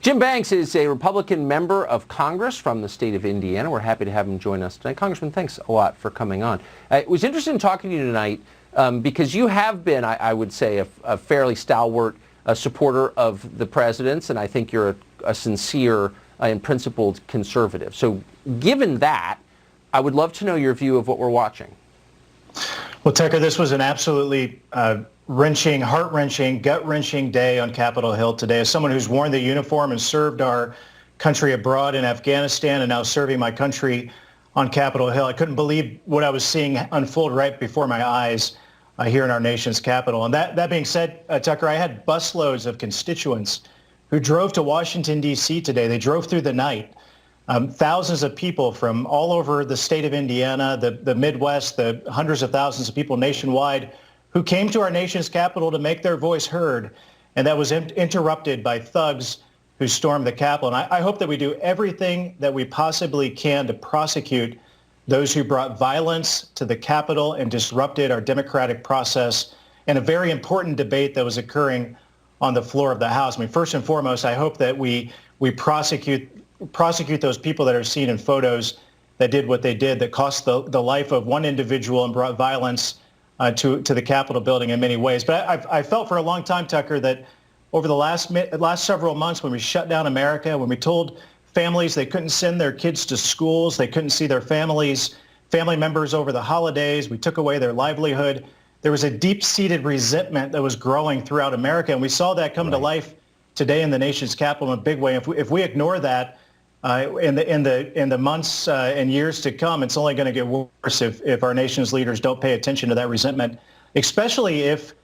Jim Banks is a Republican member of Congress from the state of Indiana. We're happy to have him join us tonight. Congressman, thanks a lot for coming on. I was interested in talking to you tonight because you have been, I would say, a fairly stalwart supporter of the president's, and I think you're a sincere and principled conservative. So given that, I would love to know your view of what we're watching. Well, Tucker, this was an absolutely wrenching, heart-wrenching, gut-wrenching day on Capitol Hill today. As someone who's worn the uniform and served our country abroad in Afghanistan and now serving my country on Capitol Hill, I couldn't believe what I was seeing unfold right before my eyes here in our nation's capital. And that being said, Tucker, I had busloads of constituents who drove to Washington, D.C. today. They drove through the night. Thousands of people from all over the state of Indiana, the Midwest, the hundreds of thousands of people nationwide who came to our nation's capital to make their voice heard. And that was interrupted by thugs who stormed the Capitol. And I hope that we do everything that we possibly can to prosecute those who brought violence to the Capitol and disrupted our democratic process and a very important debate that was occurring on the floor of the House. I mean, first and foremost, I hope that we prosecute those people that are seen in photos that did what they did, that cost the life of one individual and brought violence to the Capitol building in many ways. But I felt for a long time, Tucker, that over the last several months when we shut down America, when we told families they couldn't send their kids to schools, they couldn't see their family members over the holidays, we took away their livelihood, there was a deep-seated resentment that was growing throughout America. And we saw that come to life today in the nation's capital in a big way. If we ignore that, in the months and years to come, it's only going to get worse if our nation's leaders don't pay attention to that resentment, especially if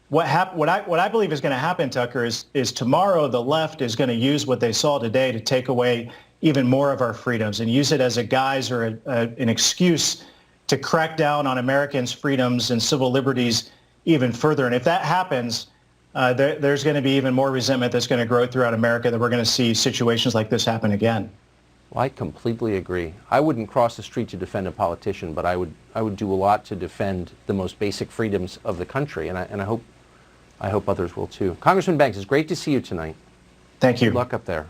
what I believe is going to happen, Tucker, is tomorrow the left is going to use what they saw today to take away even more of our freedoms and use it as a guise or an excuse to crack down on Americans' freedoms and civil liberties even further. And if that happens, there's going to be even more resentment that's going to grow throughout America, that we're going to see situations like this happen again. Well, I completely agree. I wouldn't cross the street to defend a politician, but I would do a lot to defend the most basic freedoms of the country, and I hope others will too. Congressman Banks, it's great to see you tonight. Thank you. Good luck up there.